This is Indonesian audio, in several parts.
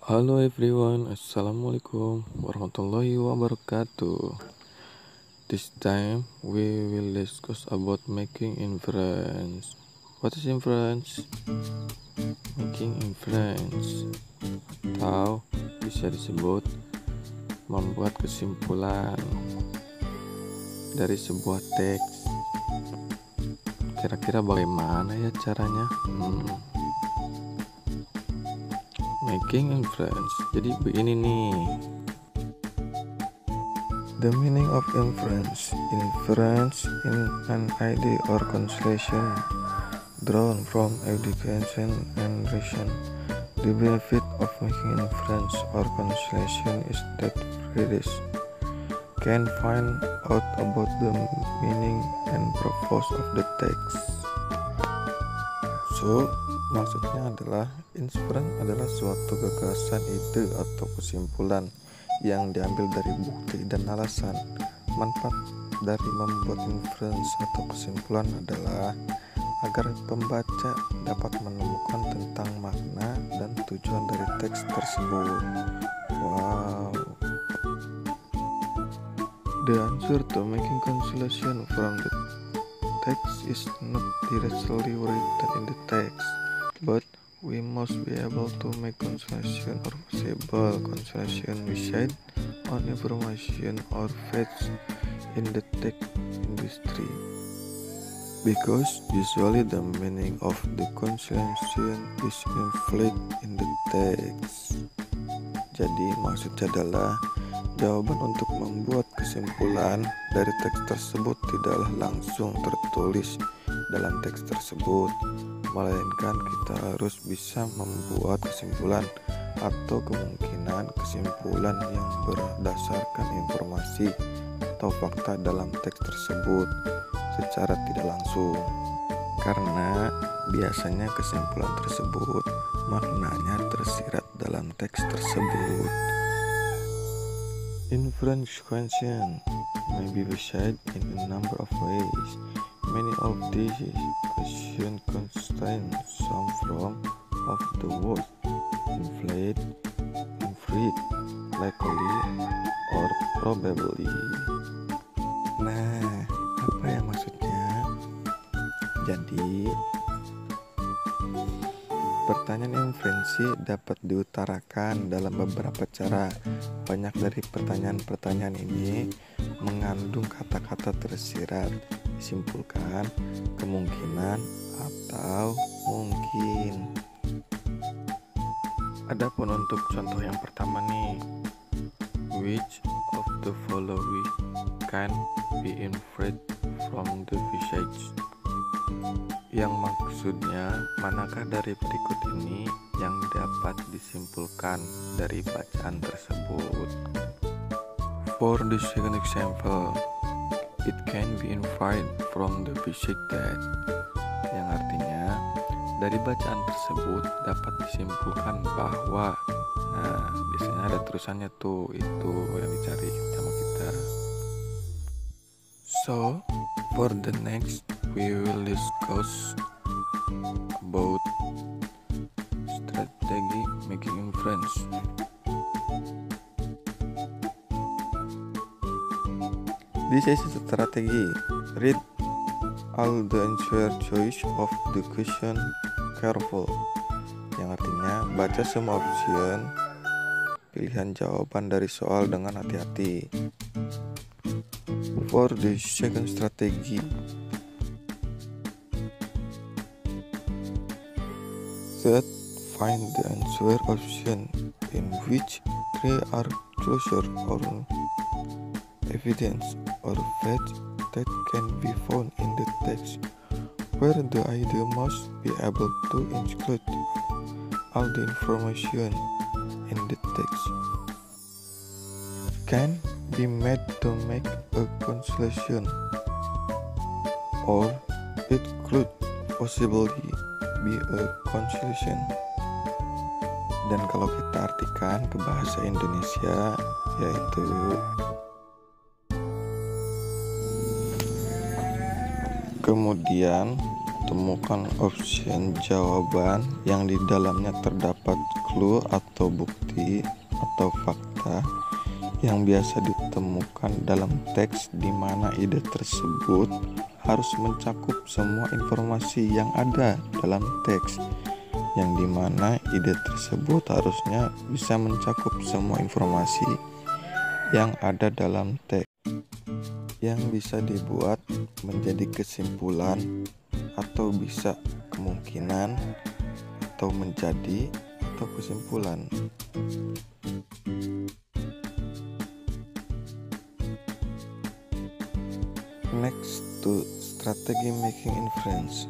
Halo everyone, Assalamualaikum warahmatullahi wabarakatuh. This time we will discuss about making inference. What is inference? Making inference atau bisa disebut membuat kesimpulan dari sebuah teks. Kira-kira bagaimana ya caranya? Making inference. Jadi begini nih. The meaning of inference. Inference in an idea or constellation drawn from education and reason. The benefit of making inference or constellation is that readers can find out about the meaning and purpose of the text. So, maksudnya adalah inference adalah suatu gagasan, ide atau kesimpulan yang diambil dari bukti dan alasan. Manfaat dari membuat inference atau kesimpulan adalah agar pembaca dapat menemukan tentang makna dan tujuan dari teks tersebut. Wow. The answer to making constellation from the text is not directly written in the text, but we must be able to make constellation or possible constellation beside on information or facts in the tech industry, because usually the meaning of the constellation is implied in the text. Jadi maksudnya adalah jawaban untuk membuat kesimpulan dari teks tersebut tidaklah langsung tertulis dalam teks tersebut, melainkan kita harus bisa membuat kesimpulan atau kemungkinan kesimpulan yang berdasarkan informasi atau fakta dalam teks tersebut secara tidak langsung, karena biasanya kesimpulan tersebut maknanya tersirat dalam teks tersebut. Inference question may be decided in a number of ways. Many of these questions contain some form of the word implied, inferred, likely, or probably. Nah, apa ya maksudnya? Jadi, pertanyaan inferensi dapat diutarakan dalam beberapa cara. Banyak dari pertanyaan-pertanyaan ini mengandung kata-kata tersirat, disimpulkan, kemungkinan, atau mungkin. Adapun untuk contoh yang pertama nih, which of the following can be inferred from the passage? Yang maksudnya, manakah dari berikut ini yang dapat disimpulkan dari bacaan tersebut? For the second example, it can be inferred from the passage that, yang artinya dari bacaan tersebut dapat disimpulkan bahwa, nah biasanya ada terusannya tuh, itu yang dicari sama kita. So, for the next we will discuss about strategy making inference. This is a strategy. Read all the answer choice of the question careful. Yang artinya baca semua option pilihan jawaban dari soal dengan hati-hati. For the second strategy, set find the answer option in which three are closer or evidence or facts that can be found in the text, where the idea must be able to include all the information in the text can be made to make a constellation, or it could possibly be a constellation. Dan kalau kita artikan ke bahasa Indonesia, yaitu kemudian temukan option jawaban yang di dalamnya terdapat clue atau bukti atau fakta yang biasa ditemukan dalam teks, di mana ide tersebut harus mencakup semua informasi yang ada dalam teks, yang dimana ide tersebut harusnya bisa mencakup semua informasi yang ada dalam teks, yang bisa dibuat menjadi kesimpulan atau bisa kemungkinan atau menjadi atau kesimpulan. Next to strategy making inference.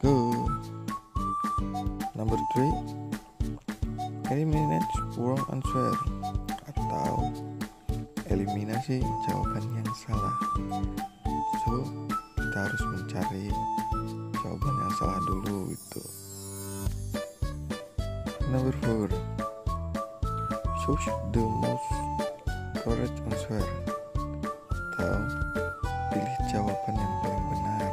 Go. Number 3, eliminate wrong answer atau eliminasi jawaban yang salah. So, kita harus mencari jawaban yang salah dulu gitu. Number 4, choose the most correct answer atau pilih jawaban yang paling benar.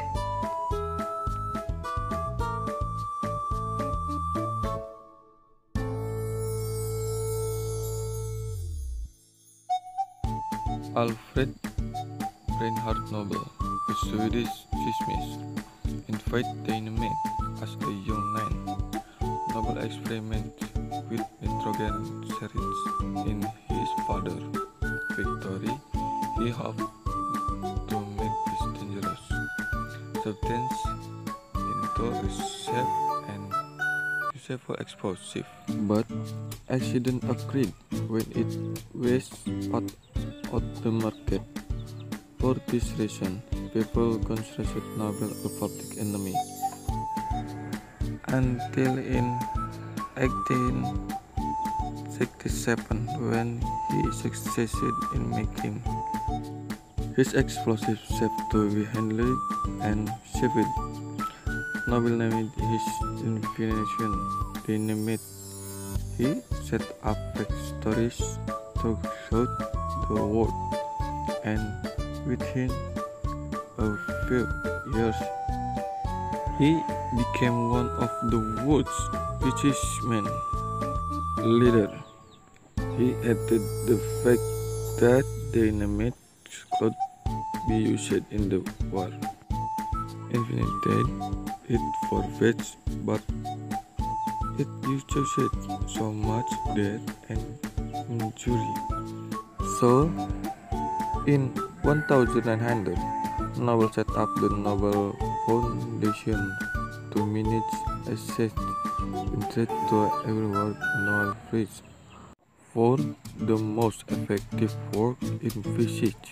Alfred Reinhard Nobel, a Swedish physicist, invented dynamite as a young man. Nobel experimented with nitrogen syringe in his father's factory. He hoped to make this dangerous substance into a safe and useful explosive, but accident occurred when it was put on the market. For this reason, people considered Nobel a public enemy until in 1867, when he succeeded in making his explosive safe to be handled and shipped. Nobel named his invention dynamite. He set up factories to shoot the world, and within a few years he became one of the world's richest men. Later, he added the fact that dynamite could be used in the war. Invented it for peace, but it used so much death and injury. So, in 1900, Nobel set up the Nobel Foundation to manage assets interest to everyone Nobel Prize for the most effective work in physics,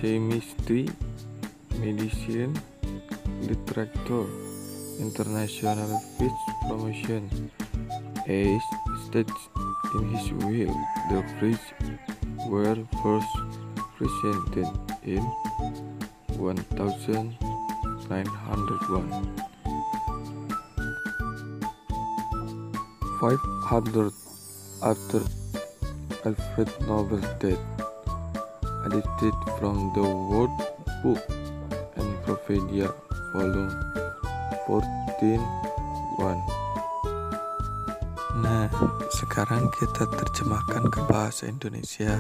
chemistry, medicine, literature, international peace promotion. As stated in his will, the prizes were first presented in 1901. 500 after Alfred Nobel's death, adapted from the World Book Encyclopedia, volume 14:1. Nah, sekarang kita terjemahkan ke bahasa Indonesia.